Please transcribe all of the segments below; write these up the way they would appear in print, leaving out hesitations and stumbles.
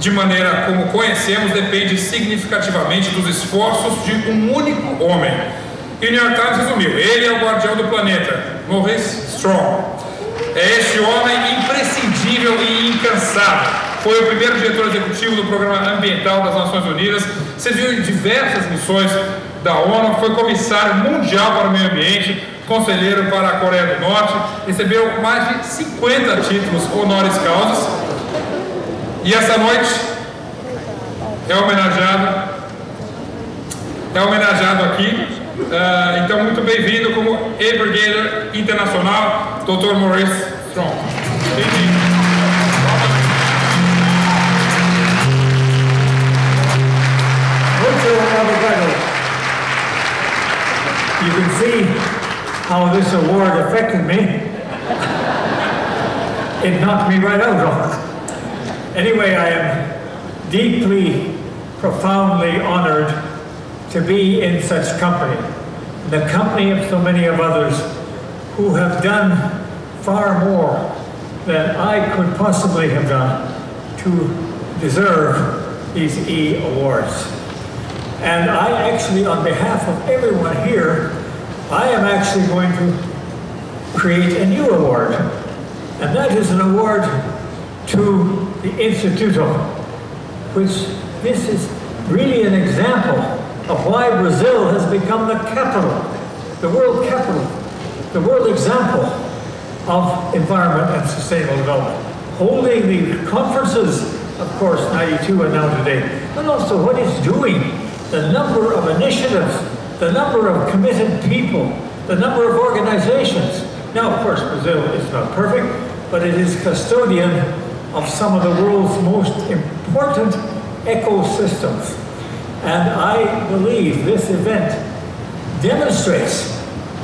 de maneira como conhecemos depende significativamente dos esforços de um único homem. E o New York Times resumiu: ele é o guardião do planeta, Maurice Strong. É este homem imprescindível e incansável. Foi o primeiro diretor executivo do Programa Ambiental das Nações Unidas, serviu em diversas missões da ONU, foi comissário mundial para o meio ambiente, conselheiro para a Coreia do Norte, recebeu mais de 50 títulos honoris causa. E essa noite é homenageado aqui. Então, muito bem-vindo como A-Brigader Internacional, Dr. Maurice Strong. Bem-vindo. You can see how this award affected me. It knocked me right out. Anyway, I am deeply, profoundly honored to be in such company, the company of so many of others who have done far more than I could possibly have done to deserve these E awards. And I actually, on behalf of everyone here, I am actually going to create a new award. And that is an award to the Instituto, which this is really an example of why Brazil has become the capital, the world example of environment and sustainable development. Holding the conferences, of course, 92 and now today, but also what it's doing. The number of initiatives, the number of committed people, the number of organizations. Now, of course, Brazil is not perfect, but it is custodian of some of the world's most important ecosystems. And I believe this event demonstrates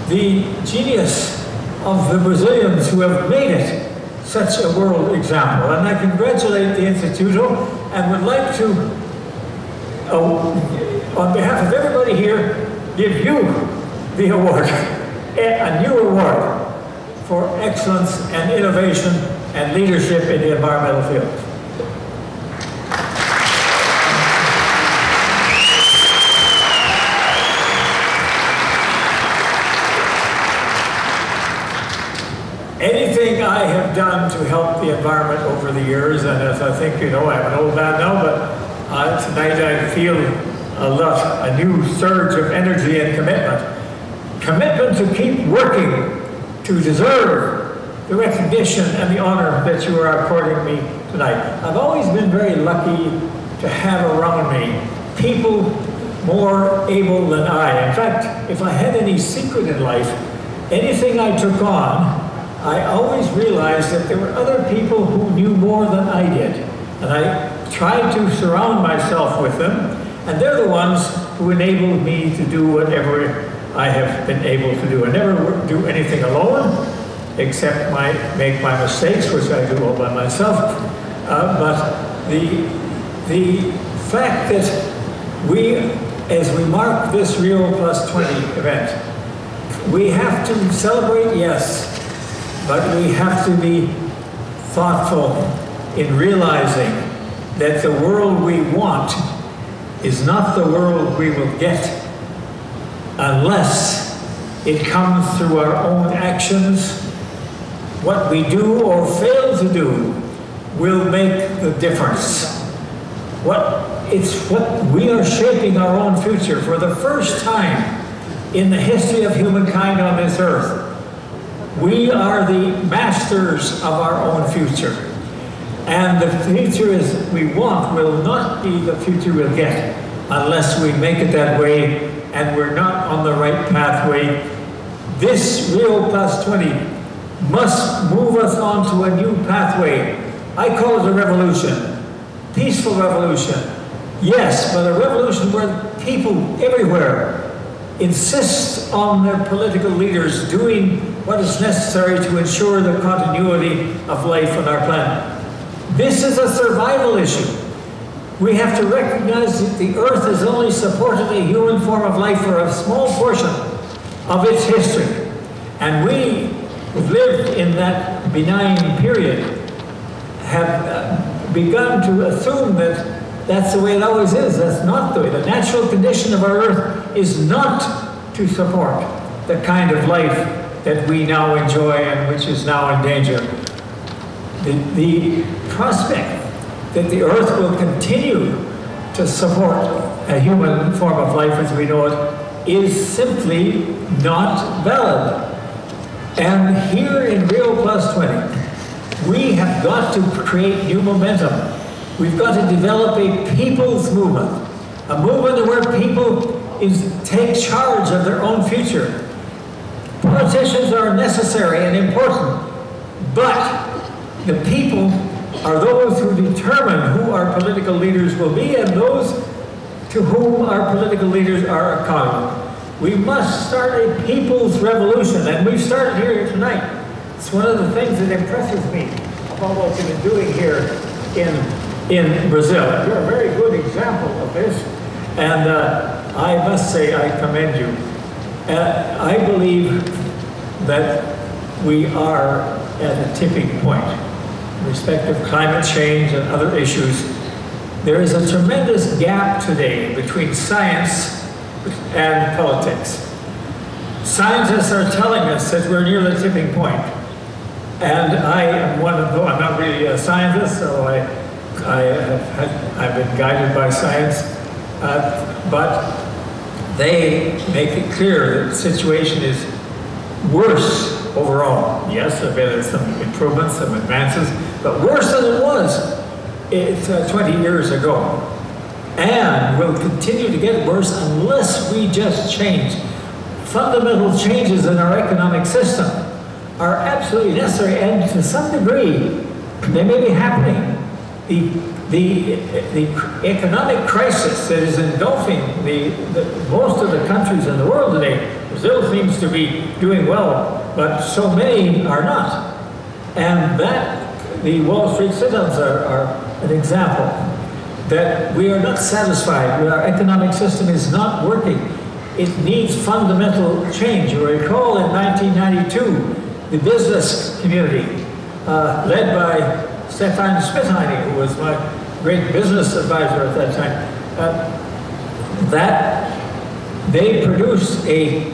the genius of the Brazilians who have made it such a world example. And I congratulate the Instituto and would like to on behalf of everybody here, give you the award, a new award for excellence and innovation and leadership in the environmental field. Anything I have done to help the environment over the years, and as I think you know, I'm an old man now, but tonight I feel a new surge of energy and commitment. Commitment to keep working to deserve the recognition and the honor that you are according me tonight. I've always been very lucky to have around me people more able than I. In fact, if I had any secret in life, anything I took on, I always realized that there were other people who knew more than I did. And I tried to surround myself with them. And they're the ones who enabled me to do whatever I have been able to do. I never do anything alone, except make my mistakes, which I do all by myself. But the fact that as we mark this Rio Plus 20 event, we have to celebrate, yes, but we have to be thoughtful in realizing that the world we want is not the world we will get unless it comes through our own actions. What we do or fail to do will make the difference. It's what we are shaping our own future for the first time in the history of humankind on this earth. We are the masters of our own future. And the future we want will not be the future we'll get unless we make it that way and we're not on the right pathway. This Rio Plus 20 must move us on to a new pathway. I call it a revolution, peaceful revolution. Yes, but a revolution where people everywhere insist on their political leaders doing what is necessary to ensure the continuity of life on our planet. This is a survival issue. We have to recognize that the Earth has only supported a human form of life for a small portion of its history. And we who've lived in that benign period have begun to assume that that's the way it always is. That's not the way. The natural condition of our Earth is not to support the kind of life that we now enjoy and which is now in danger. The prospect that the Earth will continue to support a human form of life as we know it is simply not valid. And here in Rio Plus 20, we have got to create new momentum. We've got to develop a people's movement, a movement where people take charge of their own future. Politicians are necessary and important, but the people are those who determine who our political leaders will be and those to whom our political leaders are accountable. We must start a people's revolution, and we've started here tonight. It's one of the things that impresses me about what you've been doing here in Brazil. You're a very good example of this, and I must say I commend you. I believe that we are at a tipping point in respect of climate change and other issues. There is a tremendous gap today between science and politics. Scientists are telling us that we're near the tipping point. And I am one of them. I'm not really a scientist, so I've been guided by science. But they make it clear that the situation is worse overall. Yes, there have been some improvements, some advances, but worse than it was 20 years ago. And will continue to get worse unless we just change. Fundamental changes in our economic system are absolutely necessary, and to some degree, they may be happening. The economic crisis that is engulfing most of the countries in the world today, Brazil seems to be doing well, but so many are not. And that, the Wall Street sit-ins are an example that we are not satisfied. Our economic system is not working. It needs fundamental change. You recall in 1992, the business community, led by Stefan Schmidheiny, who was my great business advisor at that time, that they produced a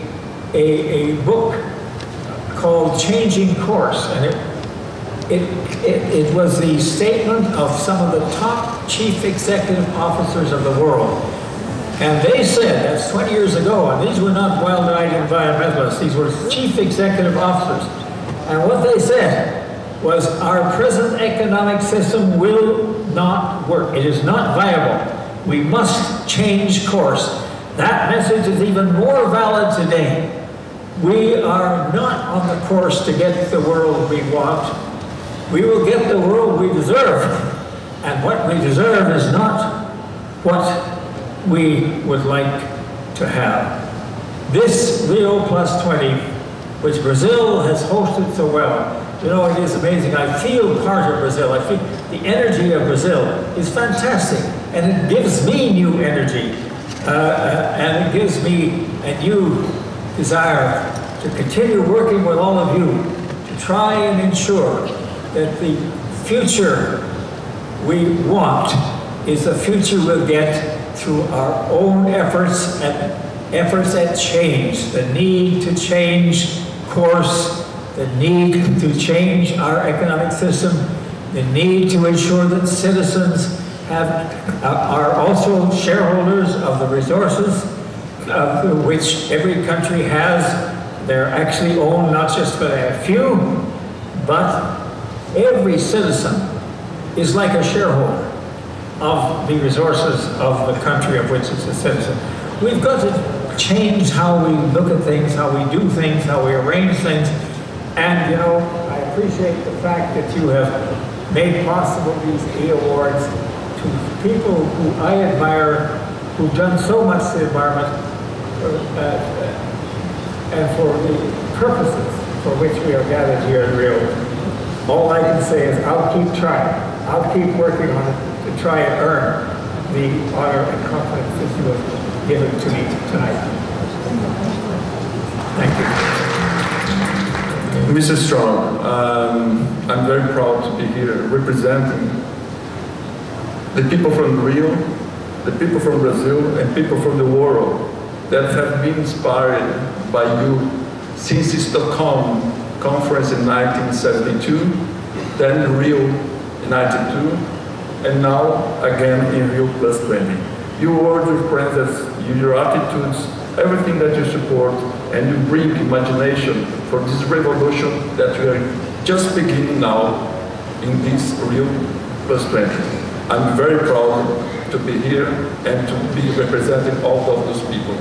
book called Changing Course, and it was the statement of some of the top chief executive officers of the world. And they said, that's 20 years ago, and these were not wild-eyed environmentalists, these were chief executive officers. And what they said was, our present economic system will not work. It is not viable. We must change course. That message is even more valid today. We are not on the course to get the world we want. We will get the world we deserve. And what we deserve is not what we would like to have. This Rio Plus 20, which Brazil has hosted so well, you know, it is amazing. I feel part of Brazil. I feel the energy of Brazil is fantastic, and it gives me new energy, and it gives me a new desire to continue working with all of you to try and ensure that the future we want is the future we'll get through our own efforts at change, the need to change course, the need to change our economic system, the need to ensure that citizens are also shareholders of the resources which every country has. They're actually owned not just by a few, but every citizen is like a shareholder of the resources of the country of which it's a citizen. We've got to change how we look at things, how we do things, how we arrange things. And, you know, I appreciate the fact that you have made possible these E awards to people who I admire, who've done so much for the environment and for the purposes for which we are gathered here in Rio. All I can say is I'll keep trying. I'll keep working on it to try and earn the honor and confidence that you have given to me tonight. Thank you. Mr. Strong, I'm very proud to be here representing the people from Rio, the people from Brazil, and people from the world that have been inspired by you since the Stockholm Conference in 1972, then Rio in 92, and now again in Rio +20. Your words of presence, your attitudes, everything that you support, and you bring imagination for this revolution that we are just beginning now in this Rio +20. I'm very proud to be here and to be representing all of those people.